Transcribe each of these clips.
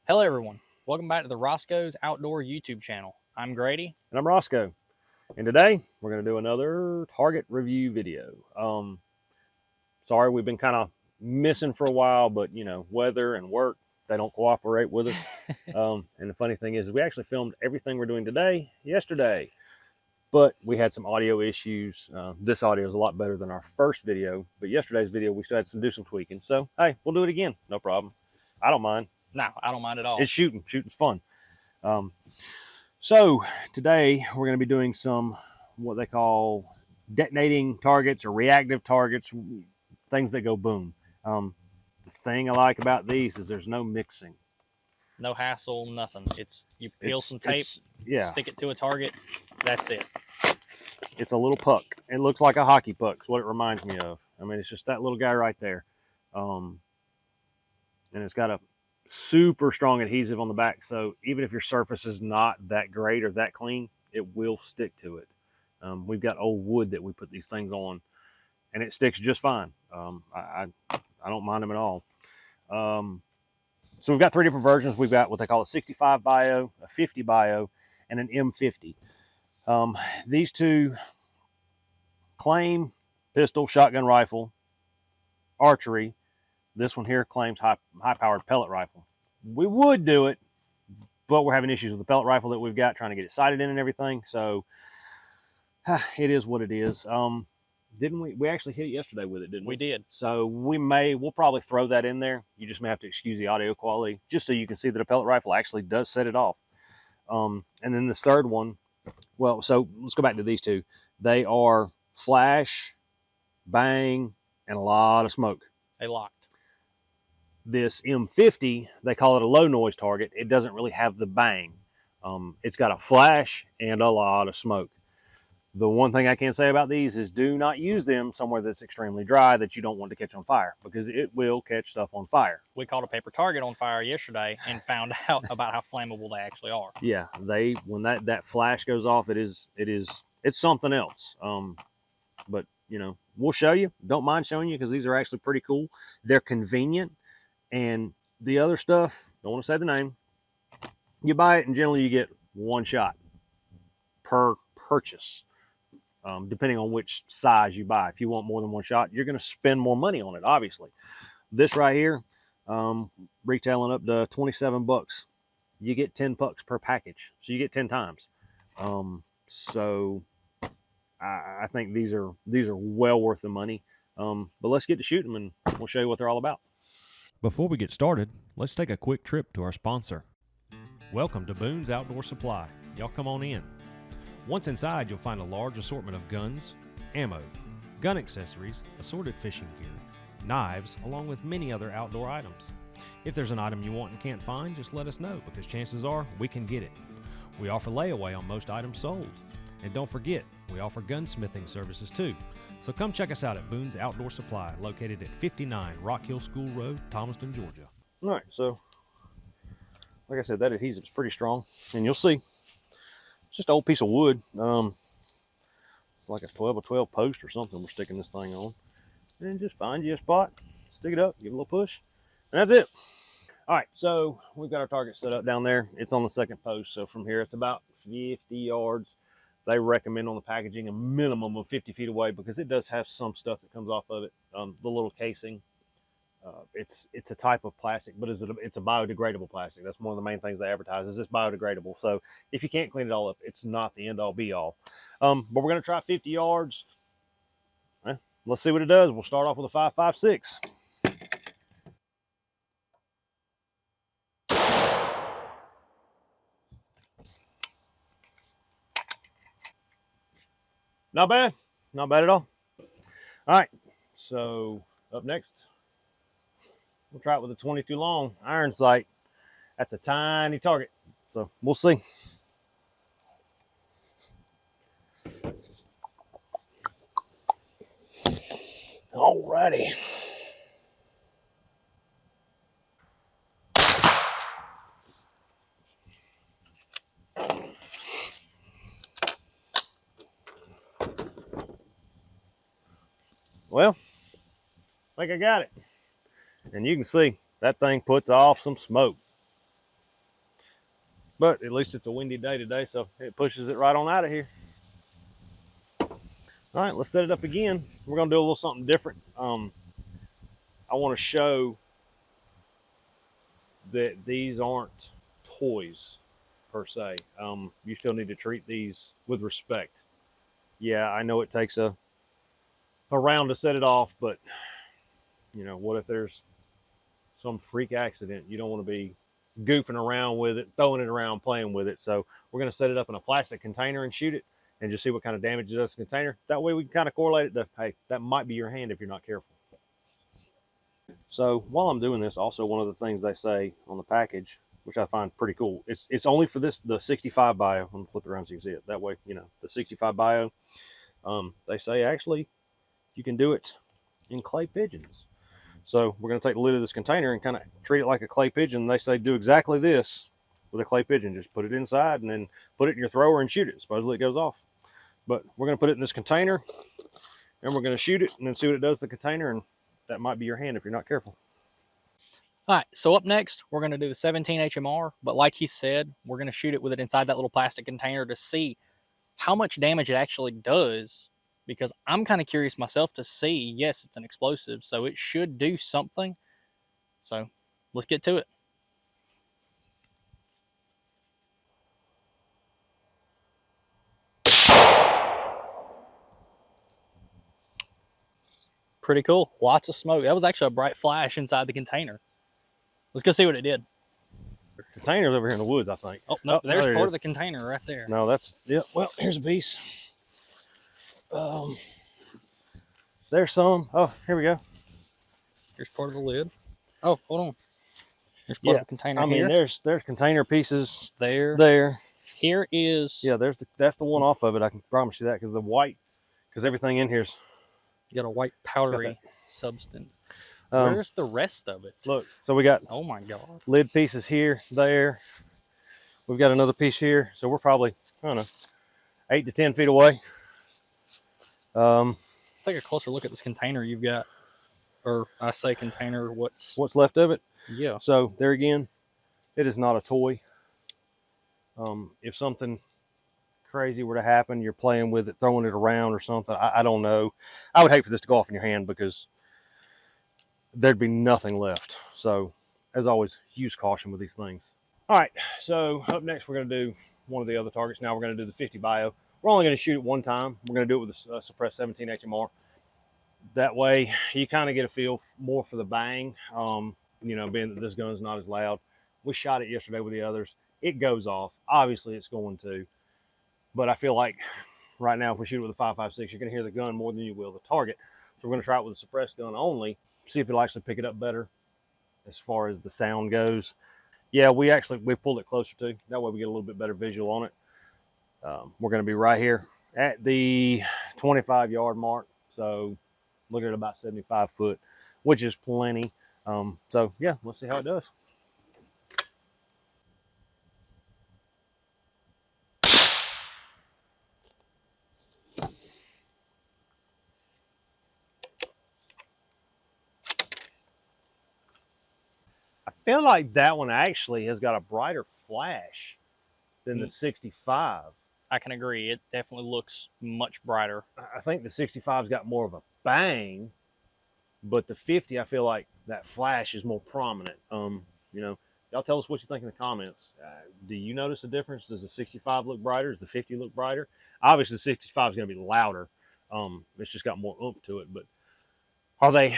Hello everyone, welcome back to the Roscoe's Outdoor YouTube channel. I'm Grady. And I'm Roscoe. And today we're going to do another target review video. Sorry, we've been kind of missing for a while, but you know, weather and work, they don't cooperate with us. And the funny thing is we actually filmed everything we're doing today yesterday, but we had some audio issues. This audio is a lot better than our first video, but yesterday's video we still had to do some tweaking. So hey, we'll do it again, no problem. I don't mind. No, I don't mind at all. It's shooting. Shooting's fun. So today we're going to be doing some what they call detonating targets or reactive targets, things that go boom. The thing I like about these is there's no mixing. No hassle, nothing. It's you peel some tape, stick it to a target, that's it. It's a little puck. It looks like a hockey puck. Is what it reminds me of. I mean, it's just that little guy right there. And it's got a super strong adhesive on the back, so even if your surface is not that great or that clean, it will stick to it. We've got old wood that we put these things on, and it sticks just fine. I don't mind them at all. So we've got three different versions. We've got what they call a 65 Bio, a 50 Bio, and an M50. These two claim pistol, shotgun rifle, archery. This one here claims high-powered pellet rifle. We would do it, but we're having issues with the pellet rifle that we've got, trying to get it sighted in and everything. So it is what it is. Didn't we? We actually hit it yesterday with it, didn't we? We did. So we'll probably throw that in there. You just may have to excuse the audio quality, just so you can see that a pellet rifle actually does set it off. And then this third one, well, so let's go back to these two. They are flash, bang, and a lot of smoke. They locked. This M50, they call it a low noise target. It doesn't really have the bang. It's got a flash and a lot of smoke. The one thing I can say about these is do not use them somewhere that's extremely dry that you don't want to catch on fire, because it will catch stuff on fire. We caught a paper target on fire yesterday and found out about how flammable they actually are. Yeah, when that flash goes off, it's something else. But you know, we'll show you. Don't mind showing you, because these are actually pretty cool. They're convenient. And the other stuff, don't want to say the name, you buy it and generally you get one shot per purchase, depending on which size you buy. If you want more than one shot, you're going to spend more money on it, obviously. This right here, retailing up to 27 bucks. You get 10 bucks per package, so you get 10 times. So I think these are well worth the money. But let's get to shooting them and we'll show you what they're all about. Before we get started, let's take a quick trip to our sponsor. Welcome to Boone's Outdoor Supply. Y'all come on in. Once inside, you'll find a large assortment of guns, ammo, gun accessories, assorted fishing gear, knives, along with many other outdoor items. If there's an item you want and can't find, just let us know, because chances are we can get it. We offer layaway on most items sold. And don't forget, we offer gunsmithing services too. So come check us out at Boone's Outdoor Supply, located at 59 Rock Hill School Road, Thomaston, Georgia. All right, so like I said, that adhesive's pretty strong, and you'll see it's just an old piece of wood. Like a 12 post or something we're sticking this thing on. And just find you a spot, stick it up, give it a little push, and that's it. All right, so we've got our target set up down there. It's on the second post, so from here it's about 50 yards. They recommend on the packaging a minimum of 50 feet away, because it does have some stuff that comes off of it. The little casing, it's a type of plastic, but it's a biodegradable plastic. That's one of the main things they advertise, is it's biodegradable. So if you can't clean it all up, it's not the end all be all. But we're going to try 50 yards. Let's see what it does. We'll start off with a 5.56. Not bad. Not bad at all. All right. So up next, we'll try it with a 22 long iron sight. That's a tiny target. So we'll see. All righty. Well, I think I got it. And you can see that thing puts off some smoke. But at least it's a windy day today, so it pushes it right on out of here. All right, let's set it up again. We're gonna do a little something different. I want to show that these aren't toys per se. You still need to treat these with respect. Yeah, I know it takes a round to set it off, but you know, what if there's some freak accident? You don't want to be goofing around with it, throwing it around, playing with it. So we're going to set it up in a plastic container and shoot it and just see what kind of damage it does to the container. That way we can kind of correlate it to, hey, that might be your hand if you're not careful. So while I'm doing this, also one of the things they say on the package, which I find pretty cool, it's only for this, the 65 Bio. I'm going to flip it around so you can see it. That way, you know, the 65 Bio, they say actually you can do it in clay pigeons. So we're going to take the lid of this container and kind of treat it like a clay pigeon. They say do exactly this with a clay pigeon. Just put it inside and then put it in your thrower and shoot it. Supposedly it goes off. But we're going to put it in this container and we're going to shoot it and then see what it does to the container. And that might be your hand if you're not careful. All right, so up next, we're going to do the 17 HMR. But like he said, we're going to shoot it with it inside that little plastic container to see how much damage it actually does. Because I'm kind of curious myself to see, yes, it's an explosive, so it should do something. So let's get to it. Pretty cool. Lots of smoke. That was actually a bright flash inside the container. Let's go see what it did. The container's over here in the woods, I think. Oh, no, there's there part of the container right there. No, that's, yeah, well, here's a piece. There's some. Oh, here we go. Here's part of the lid. Oh, hold on. There's part of the container here. There's container pieces there. Here is. Yeah, that's the one off of it. I can promise you that because the white, because everything in here's got a white powdery substance. Where's the rest of it? Look, so we got. Oh my God. Lid pieces here, there. We've got another piece here, so we're probably, I don't know, 8 to 10 feet away. Let's take a closer look at this container you've got. Or I say container, what's left of it? Yeah. So there again, it is not a toy. If something crazy were to happen, you're playing with it, throwing it around or something, I don't know. I would hate for this to go off in your hand because there'd be nothing left. So as always, use caution with these things. All right, so up next we're going to do one of the other targets. Now we're going to do the 50 Bio. We're only going to shoot it one time. We're going to do it with a suppressed 17 HMR. That way you kind of get a feel more for the bang. You know, being that this gun's not as loud. We shot it yesterday with the others. It goes off. Obviously it's going to. But I feel like right now if we shoot it with a 5.56, you're going to hear the gun more than you will the target. So we're going to try it with a suppressed gun only. See if it'll actually pick it up better as far as the sound goes. Yeah, we pulled it closer too. That way we get a little bit better visual on it. We're going to be right here at the 25-yard mark. So looking at about 75 foot, which is plenty. So yeah, let's see how it does. I feel like that one actually has got a brighter flash than the 65. I can agree. It definitely looks much brighter. I think the 65's got more of a bang, but the 50, I feel like that flash is more prominent. You know, y'all tell us what you think in the comments. Do you notice a difference? Does the 65 look brighter? Does the 50 look brighter? Obviously, the 65 is going to be louder. It's just got more oomph to it. But are they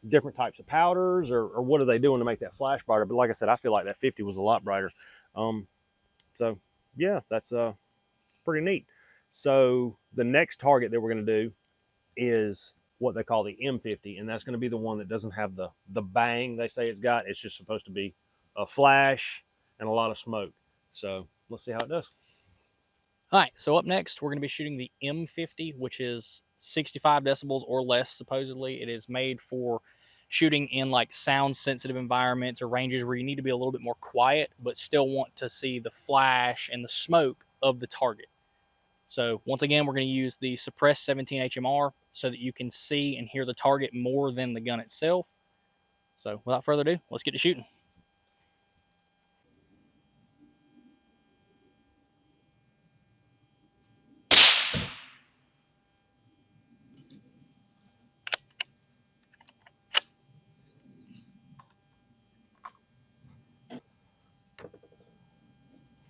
different types of powders, or what are they doing to make that flash brighter? But like I said, I feel like that 50 was a lot brighter. So yeah, that's pretty neat. So the next target that we're going to do is what they call the M50, and that's going to be the one that doesn't have the bang they say it's got. It's just supposed to be a flash and a lot of smoke. So let's see how it does. All right, so up next, we're going to be shooting the M50, which is 65 decibels or less, supposedly. It is made for shooting in like sound-sensitive environments or ranges where you need to be a little bit more quiet, but still want to see the flash and the smoke of the target. So once again, we're going to use the suppressed 17 HMR so that you can see and hear the target more than the gun itself. So without further ado, let's get to shooting.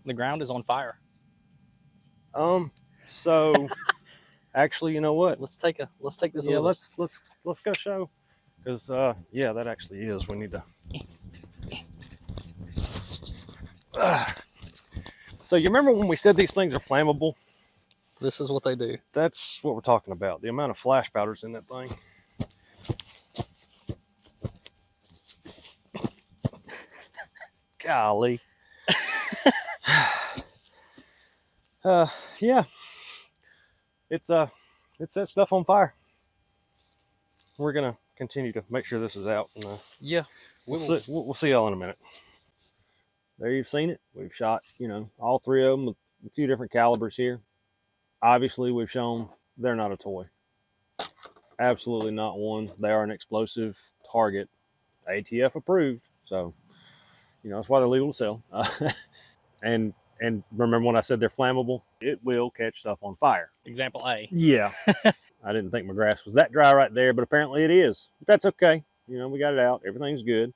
The ground is on fire. So actually, you know what? Let's take this. Yeah, with us. let's go show. Because yeah, that actually is. We need to. So you remember when we said these things are flammable? This is what they do. That's what we're talking about. The amount of flash powders in that thing. Golly. Yeah. It's that stuff on fire. We're gonna continue to make sure this is out. And, Yeah. we'll see y'all in a minute. There you've seen it. We've shot, all three of them with a few different calibers here. Obviously, we've shown they're not a toy. Absolutely not one. They are an explosive target, ATF approved. So, that's why they're legal to sell. And remember when I said they're flammable? It will catch stuff on fire. Example A. Yeah. I didn't think my grass was that dry right there, but apparently it is. But that's okay. We got it out. Everything's good.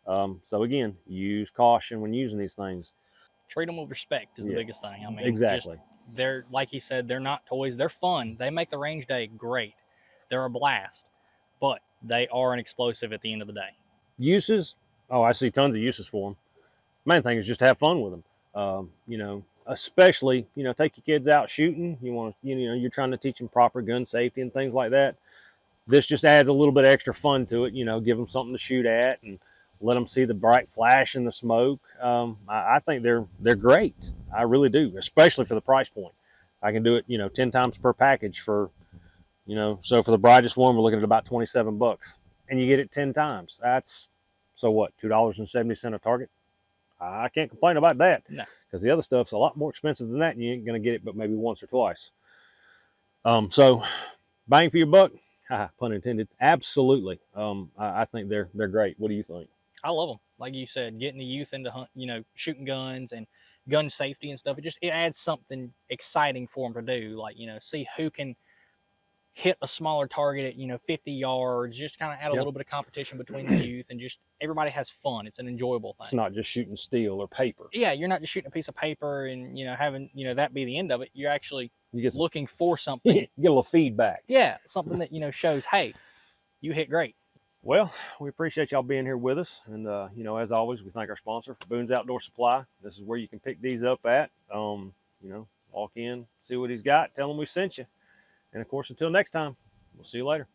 So again, use caution when using these things. Treat them with respect is the biggest thing. I mean, exactly. They're, like he said, they're not toys. They're fun. They make the range day great. They're a blast, but they are an explosive at the end of the day. Uses? Oh, I see tons of uses for them. Main thing is just to have fun with them. Especially, take your kids out shooting. You're trying to teach them proper gun safety and things like that. This just adds a little bit of extra fun to it. Give them something to shoot at and let them see the bright flash and the smoke. I think they're great. I really do, especially for the price point. I can do it, 10 times per package for, so for the brightest one, we're looking at about $27, and you get it 10 times. That's, so what, $2.70 a target? I can't complain about that. No. Because the other stuff's a lot more expensive than that, and you ain't going to get it but maybe once or twice. So bang for your buck, pun intended. Absolutely. I think they're great. What do you think? I love them. Like you said, getting the youth into shooting guns and gun safety and stuff. It adds something exciting for them to do. Like, see who can hit a smaller target at 50 yards. Just kind of add a little bit of competition between the youth, and just everybody has fun. It's an enjoyable thing. It's not just shooting steel or paper. Yeah, you're not just shooting a piece of paper and having that be the end of it. You're actually looking for something. You get a little feedback. Yeah, something that shows, hey, you hit great. Well, we appreciate y'all being here with us. And, as always, we thank our sponsor, Boone's Outdoor Supply. This is where you can pick these up at. Walk in, see what he's got, tell him we sent you. And, of course, until next time, we'll see you later.